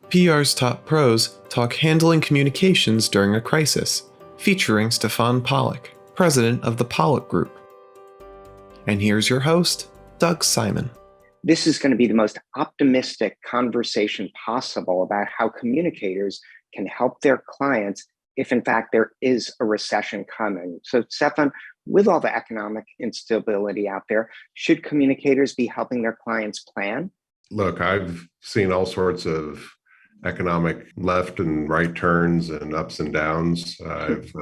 PR's top pros talk handling communications during a crisis, featuring Stefan Pollack, president of the Pollack Group. And here's your host, Doug Simon. This is going to be the most optimistic conversation possible about how communicators can help their clients if, in fact, there is a recession coming. So, Stefan, with all the economic instability out there, should communicators be helping their clients plan? Look, I've seen all sorts of economic left and right turns and ups and downs. I've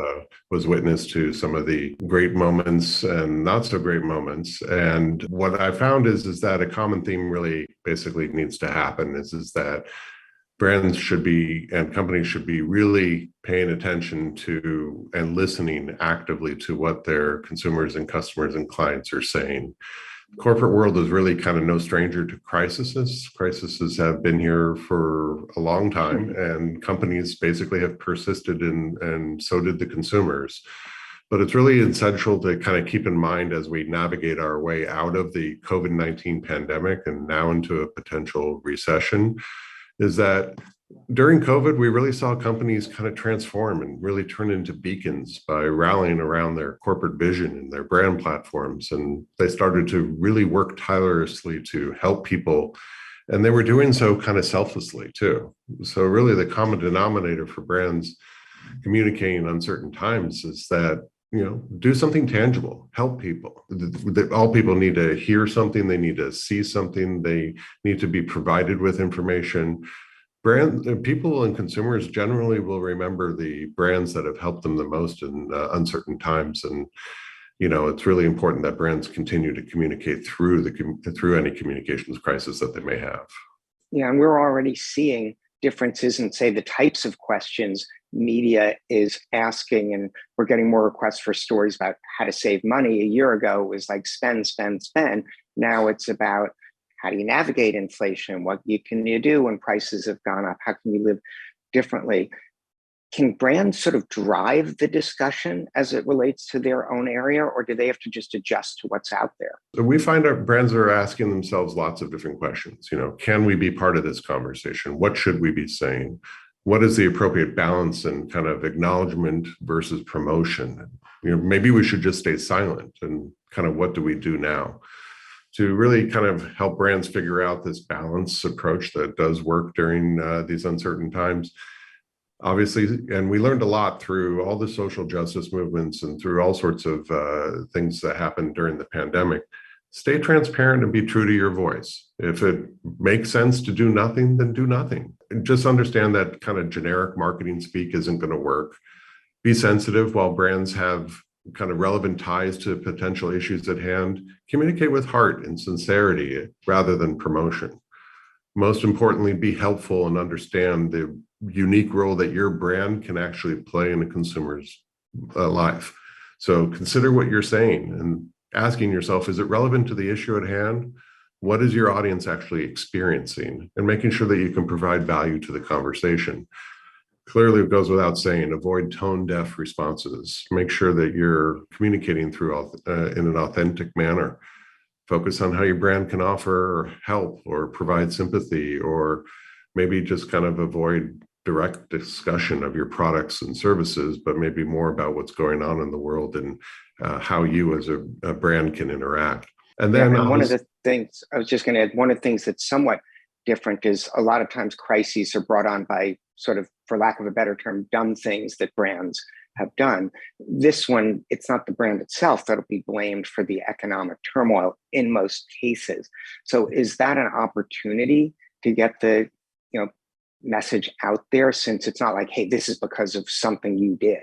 was witness to some of the great moments and not so great moments. And what I found is that a common theme really basically needs to happen is that brands should be and companies should be really paying attention to and listening actively to what their consumers and customers and clients are saying. The corporate world is really kind of no stranger to crises. Crises have been here for a long time, and companies basically have persisted and so did the consumers. But it's really essential to kind of keep in mind as we navigate our way out of the COVID-19 pandemic and now into a potential recession, is that during COVID, we really saw companies kind of transform and really turn into beacons by rallying around their corporate vision and their brand platforms. And they started to really work tirelessly to help people. And they were doing so kind of selflessly too. So really the common denominator for brands communicating in uncertain times is that, do something tangible, help people. All people need to hear something, they need to see something, they need to be provided with information. People and consumers generally will remember the brands that have helped them the most in uncertain times. And, it's really important that brands continue to communicate through any communications crisis that they may have. Yeah, and we're already seeing differences in, say, the types of questions media is asking, and we're getting more requests for stories about how to save money. A year ago, it was like spend, spend, spend. Now it's about how do you navigate inflation? What can you do when prices have gone up? How can we live differently? Can brands sort of drive the discussion as it relates to their own area, or do they have to just adjust to what's out there? So we find our brands are asking themselves lots of different questions. Can we be part of this conversation? What should we be saying? What is the appropriate balance and kind of acknowledgement versus promotion? Maybe we should just stay silent, and kind of what do we do now? To really kind of help brands figure out this balanced approach that does work during these uncertain times. Obviously, and we learned a lot through all the social justice movements and through all sorts of things that happened during the pandemic. Stay transparent and be true to your voice. If it makes sense to do nothing, then do nothing. And just understand that kind of generic marketing speak isn't going to work. Be sensitive while brands have kind of relevant ties to potential issues at hand. Communicate with heart and sincerity rather than promotion. Most importantly, be helpful and understand the unique role that your brand can actually play in a consumer's life. So consider what you're saying and asking yourself, is it relevant to the issue at hand? What is your audience actually experiencing? And making sure that you can provide value to the conversation. Clearly, it goes without saying, avoid tone-deaf responses. Make sure that you're communicating in an authentic manner. Focus on how your brand can offer help or provide sympathy, or maybe just kind of avoid direct discussion of your products and services, but maybe more about what's going on in the world and how you as a brand can interact. And then one of the things I was just going to add, one of the things that's somewhat different is a lot of times crises are brought on by sort of, for lack of a better term, dumb things that brands have done. This one, it's not the brand itself that'll be blamed for the economic turmoil in most cases. So is that an opportunity to get the message out there, since it's not like, hey, this is because of something you did?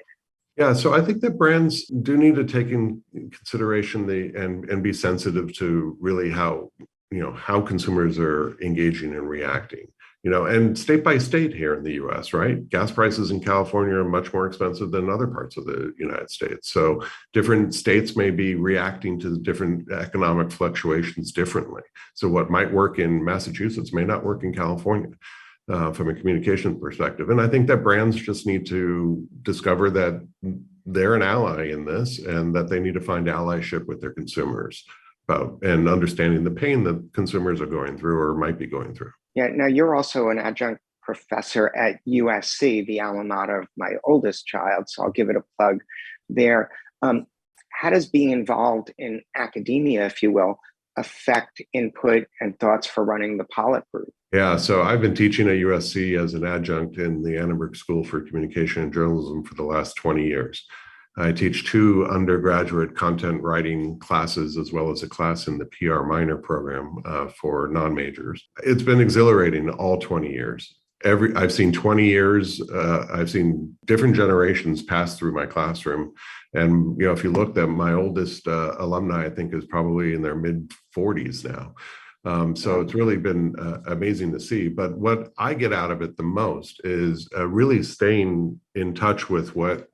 Yeah, so I think that brands do need to take in consideration and be sensitive to really how consumers are engaging and reacting. And state by state here in the US, right? Gas prices in California are much more expensive than other parts of the United States. So different states may be reacting to different economic fluctuations differently. So what might work in Massachusetts may not work in California. From a communication perspective. And I think that brands just need to discover that they're an ally in this and that they need to find allyship with their consumers and understanding the pain that consumers are going through or might be going through. Yeah. Now, you're also an adjunct professor at USC, the alma mater of my oldest child, so I'll give it a plug there. How does being involved in academia, if you will, affect input and thoughts for running the Pollack Group? Yeah, so I've been teaching at USC as an adjunct in the Annenberg School for Communication and Journalism for the last 20 years. I teach 2 undergraduate content writing classes, as well as a class in the PR minor program for non-majors. It's been exhilarating all 20 years. I've seen 20 years, I've seen different generations pass through my classroom. And, if you looked at my oldest alumni, I think is probably in their mid 40s now. So it's really been amazing to see. But what I get out of it the most is really staying in touch with what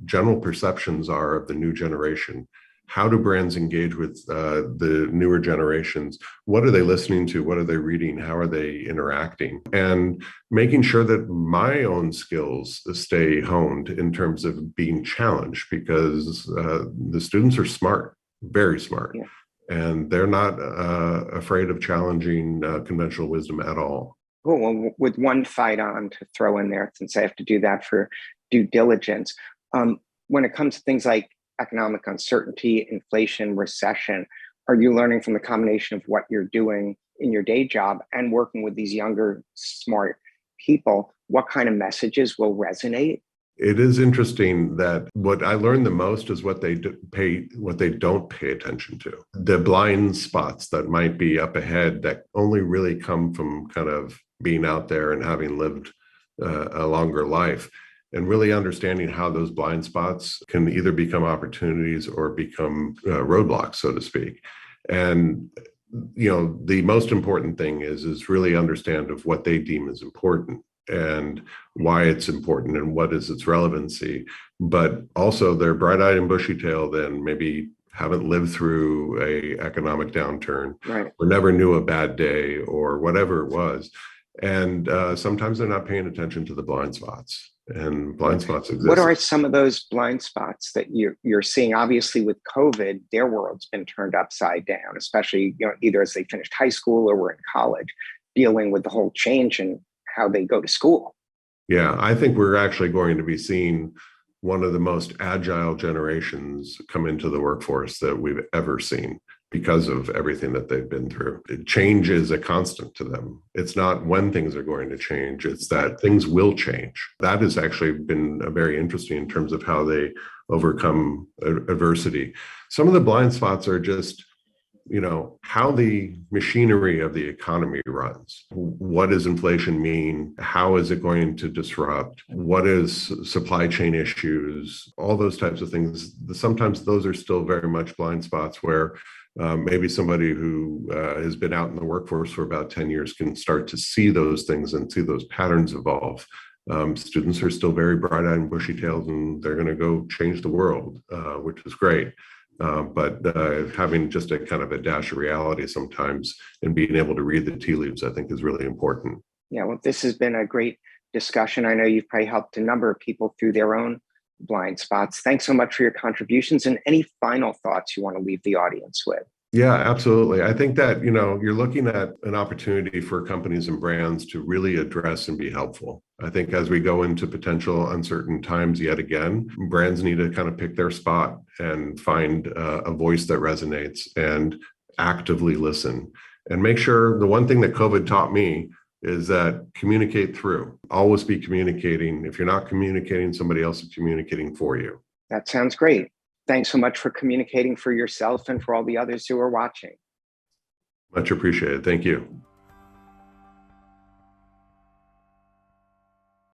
general perceptions are of the new generation. How do brands engage with the newer generations? What are they listening to? What are they reading? How are they interacting? And making sure that my own skills stay honed in terms of being challenged, because the students are smart, very smart. Yeah. And they're not afraid of challenging conventional wisdom at all. Cool. Well, with one fight on to throw in there, since I have to do that for due diligence, when it comes to things like economic uncertainty, inflation, recession, are you learning from the combination of what you're doing in your day job and working with these younger, smart people? What kind of messages will resonate? It is interesting that what I learned the most is what they don't pay attention to. The blind spots that might be up ahead that only really come from kind of being out there and having lived a longer life, and really understanding how those blind spots can either become opportunities or become roadblocks, so to speak. And the most important thing is really understand of what they deem as important and why it's important and what is its relevancy. But also they're bright-eyed and bushy-tailed and maybe haven't lived through a economic downturn, right, or never knew a bad day or whatever it was. And sometimes they're not paying attention to the blind spots. And blind spots exist. What are some of those blind spots that you're seeing? Obviously, with COVID, their world's been turned upside down, especially either as they finished high school or were in college, dealing with the whole change in how they go to school. Yeah, I think we're actually going to be seeing one of the most agile generations come into the workforce that we've ever seen, because of everything that they've been through. Change is a constant to them. It's not when things are going to change, it's that things will change. That has actually been very interesting in terms of how they overcome adversity. Some of the blind spots are just, how the machinery of the economy runs. What does inflation mean? How is it going to disrupt? What is supply chain issues? All those types of things. Sometimes those are still very much blind spots where maybe somebody who has been out in the workforce for about 10 years can start to see those things and see those patterns evolve. Students are still very bright-eyed and bushy-tailed, and they're going to go change the world, which is great. But having just a kind of a dash of reality sometimes and being able to read the tea leaves, I think, is really important. Yeah, well, this has been a great discussion. I know you've probably helped a number of people through their own blind spots. Thanks so much for your contributions, and any final thoughts you want to leave the audience with. Yeah, absolutely. I think that, you're looking at an opportunity for companies and brands to really address and be helpful. I think as we go into potential uncertain times yet again, brands need to kind of pick their spot and find a voice that resonates and actively listen. And make sure, the one thing that COVID taught me is that communicate through. Always be communicating. If you're not communicating, somebody else is communicating for you. That sounds great. Thanks so much for communicating for yourself and for all the others who are watching. Much appreciated. Thank you.